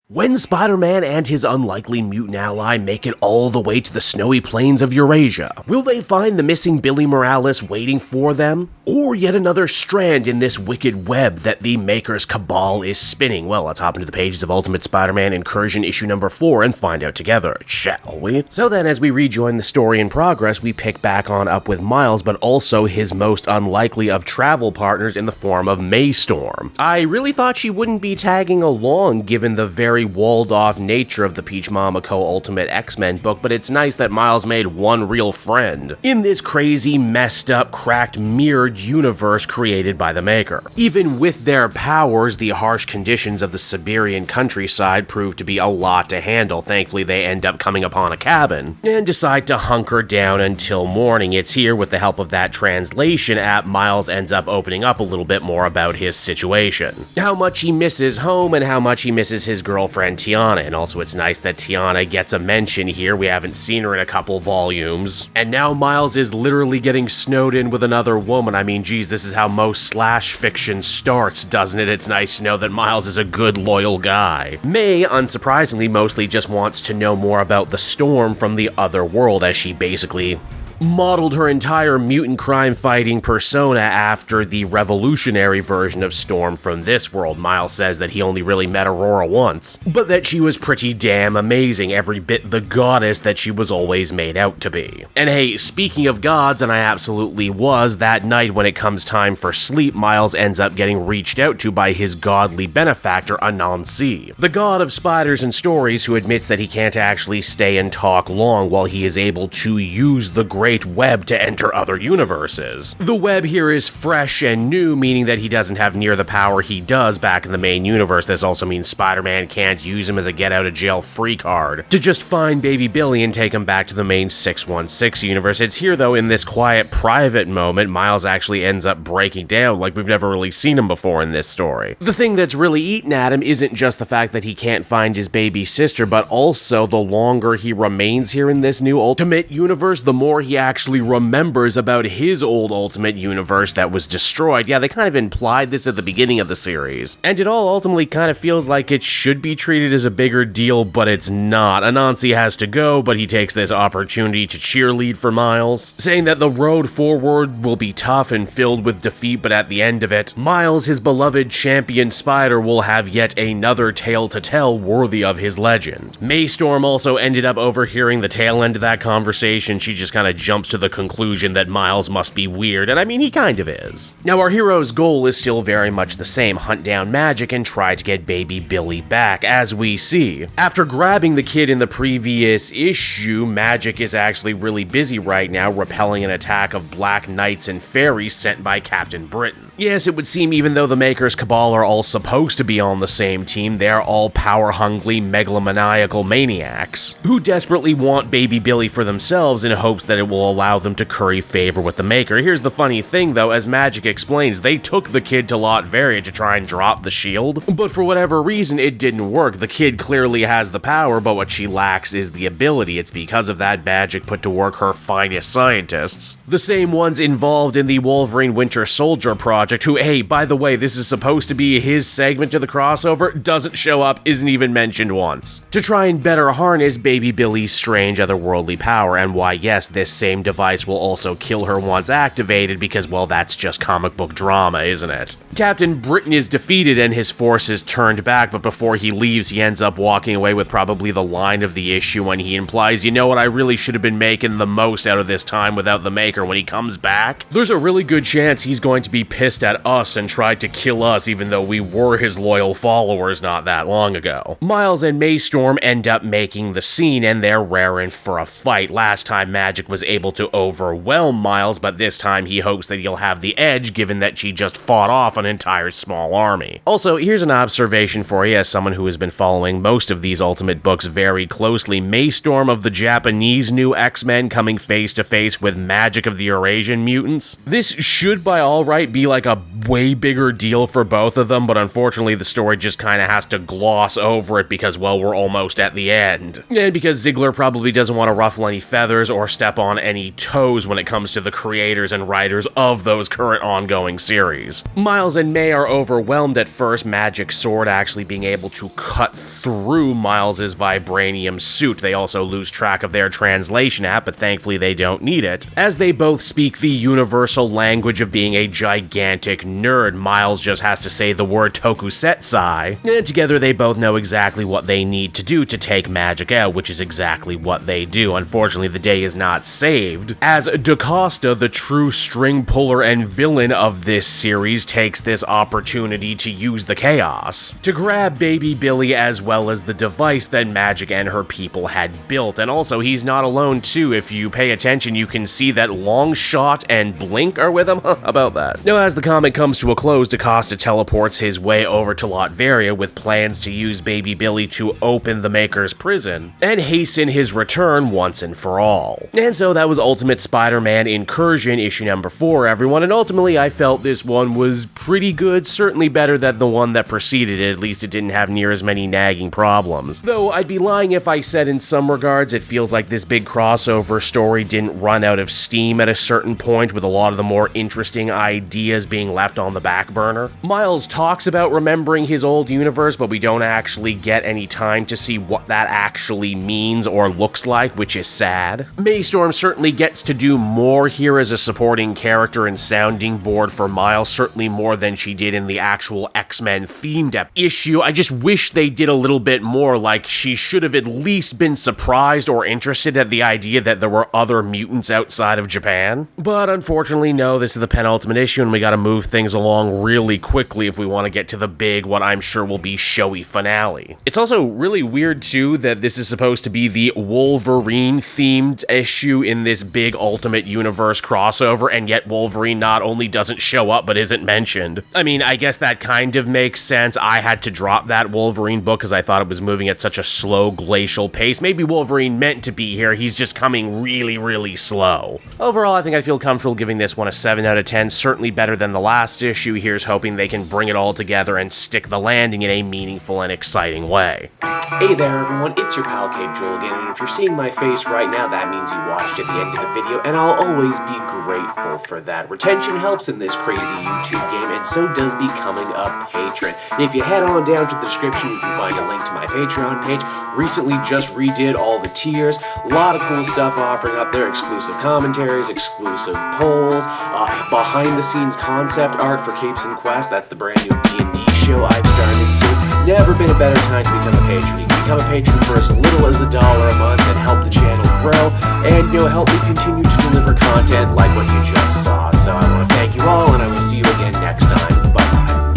When Spider-Man and his unlikely mutant ally make it all the way to the snowy plains of Eurasia, will they find the missing Billie Morales waiting for them? Or yet another strand in this wicked web that the Maker's cabal is spinning? Well, let's hop into the pages of Ultimate Spider-Man Incursion issue number 4 and find out together, shall we? So then, as we rejoin the story in progress, we pick back on up with Miles, but also his most unlikely of travel partners in the form of Maystorm. I really thought she wouldn't be tagging along given the very walled-off nature of the Peach Mama Co-Ultimate X-Men book, but it's nice that Miles made one real friend in this crazy, messed up, cracked, mirrored universe created by the Maker. Even with their powers, the harsh conditions of the Siberian countryside prove to be a lot to handle. Thankfully, they end up coming upon a cabin and decide to hunker down until morning. It's here, with the help of that translation app, Miles ends up opening up a little bit more about his situation. How much he misses home and how much he misses his girlfriend Tiana, and also it's nice that Tiana gets a mention here. We haven't seen her in a couple volumes. And now Miles is literally getting snowed in with another woman. I mean, geez, this is how most slash fiction starts, doesn't it? It's nice to know that Miles is a good, loyal guy. May, unsurprisingly, mostly just wants to know more about the Storm from the other world, as she basically modeled her entire mutant crime-fighting persona after the revolutionary version of Storm from this world. Miles says that he only really met Aurora once, but that she was pretty damn amazing, every bit the goddess that she was always made out to be. And hey, speaking of gods, and I absolutely was, that night when it comes time for sleep, Miles ends up getting reached out to by his godly benefactor, Anansi, the god of spiders and stories, who admits that he can't actually stay and talk long while he is able to use the great web to enter other universes. The web here is fresh and new, meaning that he doesn't have near the power he does back in the main universe. This also means Spider-Man can't use him as a get-out-of-jail-free card to just find baby Billie and take him back to the main 616 universe. It's here, though, in this quiet, private moment, Miles actually ends up breaking down like we've never really seen him before in this story. The thing that's really eaten at him isn't just the fact that he can't find his baby sister, but also the longer he remains here in this new Ultimate universe, the more he actually remembers about his old Ultimate universe that was destroyed. Yeah, they kind of implied this at the beginning of the series, and it all ultimately kind of feels like it should be treated as a bigger deal, but it's not. Anansi has to go, but he takes this opportunity to cheerlead for Miles, saying that the road forward will be tough and filled with defeat, but at the end of it, Miles, his beloved champion Spider, will have yet another tale to tell worthy of his legend. Maystorm also ended up overhearing the tail end of that conversation. She just kind of jumps to the conclusion that Miles must be weird, and I mean, he kind of is. Now, our hero's goal is still very much the same: hunt down Magik and try to get baby Billie back. As we see, after grabbing the kid in the previous issue, Magik is actually really busy right now repelling an attack of Black Knights and Fairies sent by Captain Britain. Yes, it would seem even though the Maker's cabal are all supposed to be on the same team, they're all power-hungry, megalomaniacal maniacs who desperately want baby Billie for themselves in hopes that it will allow them to curry favor with the Maker. Here's the funny thing, though, as Magik explains, they took the kid to Latveria to try and drop the shield, but for whatever reason, it didn't work. The kid clearly has the power, but what she lacks is the ability. It's because of that Magik put to work her finest scientists, the same ones involved in the Wolverine Winter Soldier project, who, hey, by the way, this is supposed to be his segment to the crossover, doesn't show up, isn't even mentioned once, to try and better harness baby Billie's strange otherworldly power. And why, yes, this same device will also kill her once activated, because, well, that's just comic book drama, isn't it? Captain Britain is defeated and his forces turned back, but before he leaves, he ends up walking away with probably the line of the issue when he implies, you know what, I really should have been making the most out of this time without the Maker. When he comes back, there's a really good chance he's going to be pissed at us and tried to kill us, even though we were his loyal followers not that long ago. Miles and Maystorm end up making the scene, and they're raring for a fight. Last time Magik was able to overwhelm Miles, but this time he hopes that he'll have the edge, given that she just fought off an entire small army. Also, here's an observation for you as someone who has been following most of these Ultimate books very closely. Maystorm of the Japanese new X-Men coming face to face with Magik of the Eurasian mutants. This should by all right be like a way bigger deal for both of them, but unfortunately the story just kind of has to gloss over it because, well, we're almost at the end. And because Ziegler probably doesn't want to ruffle any feathers or step on any toes when it comes to the creators and writers of those current ongoing series. Miles and May are overwhelmed at first, Magik's sword actually being able to cut through Miles's vibranium suit. They also lose track of their translation app, but thankfully they don't need it, as they both speak the universal language of being a gigantic nerd. Miles just has to say the word tokusetsai, and together they both know exactly what they need to do to take Magik out, which is exactly what they do. Unfortunately, the day is not saved, as DaCosta, the true string puller and villain of this series, takes this opportunity to use the chaos to grab baby Billie as well as the device that Magik and her people had built. And also, he's not alone too. If you pay attention, you can see that Longshot and Blink are with him. How about that? Now, as the comic comes to a close, DaCosta teleports his way over to Latveria with plans to use baby Billie to open the Maker's prison and hasten his return once and for all. And so that was Ultimate Spider-Man Incursion, issue number 4, everyone, and ultimately I felt this one was pretty good, certainly better than the one that preceded it. At least it didn't have near as many nagging problems. Though I'd be lying if I said in some regards it feels like this big crossover story didn't run out of steam at a certain point, with a lot of the more interesting ideas being left on the back burner. Miles talks about remembering his old universe, but we don't actually get any time to see what that actually means or looks like, which is sad. Maystorm certainly gets to do more here as a supporting character and sounding board for Miles, certainly more than she did in the actual X-Men themed issue. I just wish they did a little bit more, like she should have at least been surprised or interested at the idea that there were other mutants outside of Japan. But unfortunately, no, this is the penultimate issue and we gotta move things along really quickly if we want to get to the big, what I'm sure will be showy finale. It's also really weird too that this is supposed to be the Wolverine themed issue in this big Ultimate Universe crossover, and yet Wolverine not only doesn't show up but isn't mentioned. I mean, I guess that kind of makes sense. I had to drop that Wolverine book because I thought it was moving at such a slow glacial pace. Maybe Wolverine meant to be here, he's just coming really, really slow. Overall, I think I feel comfortable giving this one a 7 out of 10, certainly better than the last issue. Here's hoping they can bring it all together and stick the landing in a meaningful and exciting way. Hey there everyone, it's your pal Cape Joel again, and if you're seeing my face right now, that means you watched at the end of the video, and I'll always be grateful for that. Retention helps in this crazy YouTube game, and so does becoming a patron. If you head on down to the description, you can find a link to my Patreon page. Recently just redid all the tiers, a lot of cool stuff offering up there, exclusive commentaries, exclusive polls, behind the scenes concept art for Capes and Quest. That's the brand new D&D show I've started soon. Never been a better time to become a patron. You can become a patron for as little as $1 a month and help the channel grow, and help me continue to deliver content like what you just saw. So I want to thank you all, and I will see you again next time.